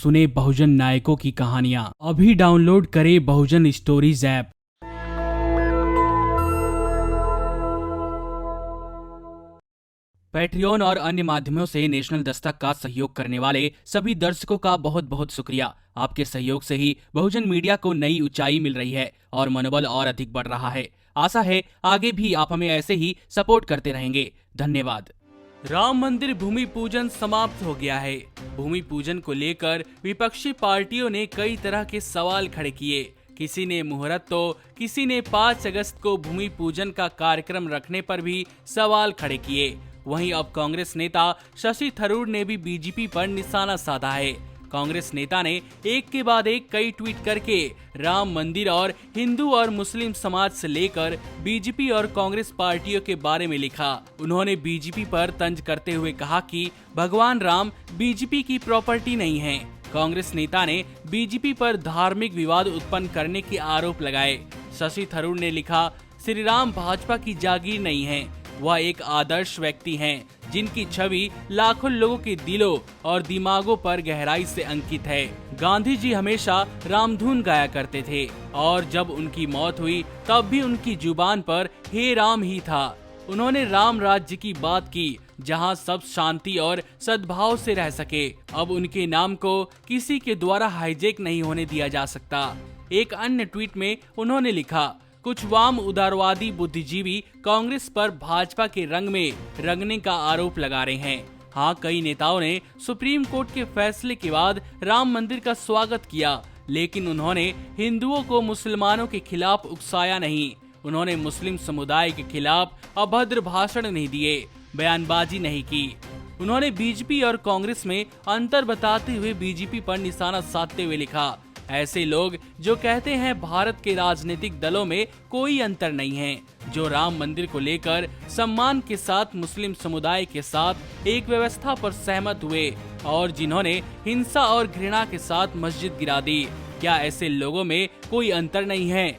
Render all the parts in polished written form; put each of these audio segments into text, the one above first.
सुने बहुजन नायकों की कहानियां। अभी डाउनलोड करें बहुजन स्टोरीज ऐप। पैट्रियन और अन्य माध्यमों से नेशनल दस्तक का सहयोग करने वाले सभी दर्शकों का बहुत बहुत शुक्रिया। आपके सहयोग से ही बहुजन मीडिया को नई ऊंचाई मिल रही है और मनोबल और अधिक बढ़ रहा है। आशा है आगे भी आप हमें ऐसे ही सपोर्ट करते रहेंगे। धन्यवाद। राम मंदिर भूमि पूजन समाप्त हो गया है। भूमि पूजन को लेकर विपक्षी पार्टियों ने कई तरह के सवाल खड़े किए। किसी ने मुहूर्त तो किसी ने 5 अगस्त को भूमि पूजन का कार्यक्रम रखने पर भी सवाल खड़े किए। वहीं अब कांग्रेस नेता शशि थरूर ने भी बीजेपी पर निशाना साधा है। कांग्रेस नेता ने एक के बाद एक कई ट्वीट करके राम मंदिर और हिंदू और मुस्लिम समाज से लेकर बीजेपी और कांग्रेस पार्टियों के बारे में लिखा। उन्होंने बीजेपी पर तंज करते हुए कहा कि भगवान राम बीजेपी की प्रॉपर्टी नहीं है। कांग्रेस नेता ने बीजेपी पर धार्मिक विवाद उत्पन्न करने के आरोप लगाए। शशि थरूर ने लिखा, श्री राम भाजपा की जागीर नहीं है, वह एक आदर्श व्यक्ति हैं, जिनकी छवि लाखों लोगों के दिलों और दिमागों पर गहराई से अंकित है। गांधी जी हमेशा रामधुन गाया करते थे और जब उनकी मौत हुई तब भी उनकी जुबान पर हे राम ही था। उन्होंने राम राज्य की बात की, जहां सब शांति और सद्भाव से रह सके। अब उनके नाम को किसी के द्वारा हाईजैक नहीं होने दिया जा सकता। एक अन्य ट्वीट में उन्होंने लिखा, कुछ वाम उदारवादी बुद्धिजीवी कांग्रेस पर भाजपा के रंग में रंगने का आरोप लगा रहे हैं। हाँ, कई नेताओं ने सुप्रीम कोर्ट के फैसले के बाद राम मंदिर का स्वागत किया, लेकिन उन्होंने हिंदुओं को मुसलमानों के खिलाफ उकसाया नहीं। उन्होंने मुस्लिम समुदाय के खिलाफ अभद्र भाषण नहीं दिए, बयानबाजी नहीं की। उन्होंने बीजेपी और कांग्रेस में अंतर बताते हुए बीजेपी पर निशाना साधते हुए लिखा, ऐसे लोग जो कहते हैं भारत के राजनीतिक दलों में कोई अंतर नहीं है, जो राम मंदिर को लेकर सम्मान के साथ मुस्लिम समुदाय के साथ एक व्यवस्था पर सहमत हुए और जिन्होंने हिंसा और घृणा के साथ मस्जिद गिरा दी, क्या ऐसे लोगों में कोई अंतर नहीं है?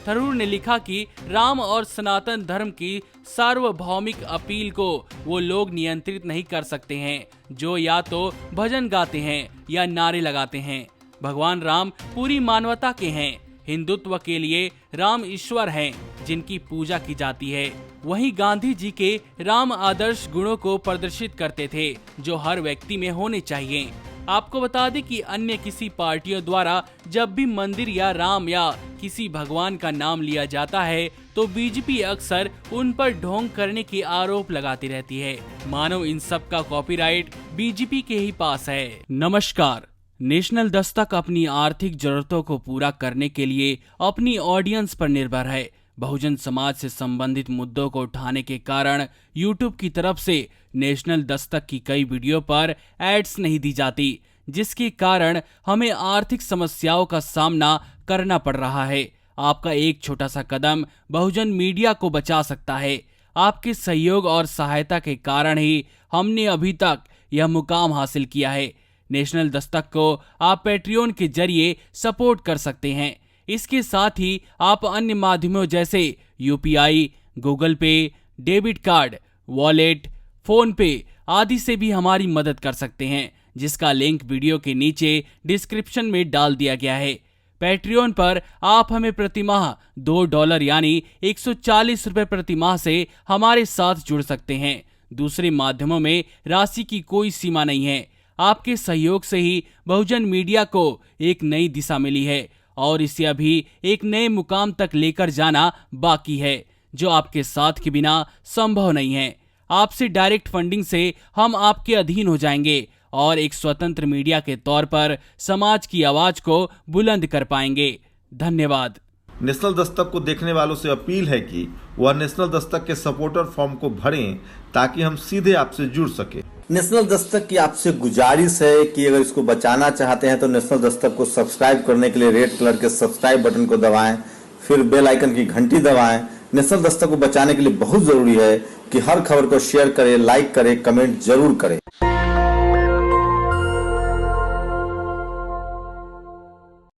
थरूर ने लिखा कि राम और सनातन धर्म की सार्वभौमिक अपील को वो लोग नियंत्रित नहीं कर सकते हैं जो या तो भजन गाते हैं या नारे लगाते हैं। भगवान राम पूरी मानवता के हैं। हिंदुत्व के लिए राम ईश्वर हैं, जिनकी पूजा की जाती है। वहीं गांधी जी के राम आदर्श गुणों को प्रदर्शित करते थे, जो हर व्यक्ति में होने चाहिए। आपको बता दें कि अन्य किसी पार्टियों द्वारा जब भी मंदिर या राम या किसी भगवान का नाम लिया जाता है तो बीजेपी अक्सर उन पर ढोंग करने के आरोप लगाती रहती है, मानो इन सब का कॉपीराइट बीजेपी के ही पास है। नमस्कार। नेशनल दस्तक अपनी आर्थिक जरूरतों को पूरा करने के लिए अपनी ऑडियंस पर निर्भर है। बहुजन समाज से संबंधित मुद्दों को उठाने के कारण यूट्यूब की तरफ से नेशनल दस्तक की कई वीडियो पर एड्स नहीं दी जाती, जिसके कारण हमें आर्थिक समस्याओं का सामना करना पड़ रहा है। आपका एक छोटा सा कदम बहुजन मीडिया को बचा सकता है। आपके सहयोग और सहायता के कारण ही हमने अभी तक यह मुकाम हासिल किया है। नेशनल दस्तक को आप पैट्रियन के जरिए सपोर्ट कर सकते हैं। इसके साथ ही आप अन्य माध्यमों जैसे यूपीआई, गूगल पे, डेबिट कार्ड, वॉलेट, फोन पे आदि से भी हमारी मदद कर सकते हैं, जिसका लिंक वीडियो के नीचे डिस्क्रिप्शन में डाल दिया गया है। पैट्रियन पर आप हमें प्रतिमाह $2 यानी 140 रुपए प्रतिमाह से हमारे साथ जुड़ सकते हैं। दूसरे माध्यमों में राशि की कोई सीमा नहीं है। आपके सहयोग से ही बहुजन मीडिया को एक नई दिशा मिली है और इसे अभी एक नए मुकाम तक लेकर जाना बाकी है, जो आपके साथ के बिना संभव नहीं है। आपसे डायरेक्ट फंडिंग से हम आपके अधीन हो जाएंगे और एक स्वतंत्र मीडिया के तौर पर समाज की आवाज को बुलंद कर पाएंगे। धन्यवाद। नेशनल दस्तक को देखने वालों से अपील है कि वह नेशनल दस्तक के सपोर्टर फॉर्म को भरें ताकि हम सीधे आपसे जुड़ सके। नेशनल दस्तक की आपसे गुजारिश है कि अगर इसको बचाना चाहते हैं तो नेशनल दस्तक को सब्सक्राइब करने के लिए रेड कलर के सब्सक्राइब बटन को दबाएं, फिर बेल आइकन की घंटी दबाएं। नेशनल दस्तक को बचाने के लिए बहुत जरूरी है कि हर खबर को शेयर करें, लाइक करें, कमेंट जरूर करें।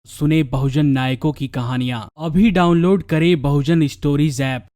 सुने बहुजन नायकों की कहानियां। अभी डाउनलोड करें बहुजन स्टोरीज ऐप।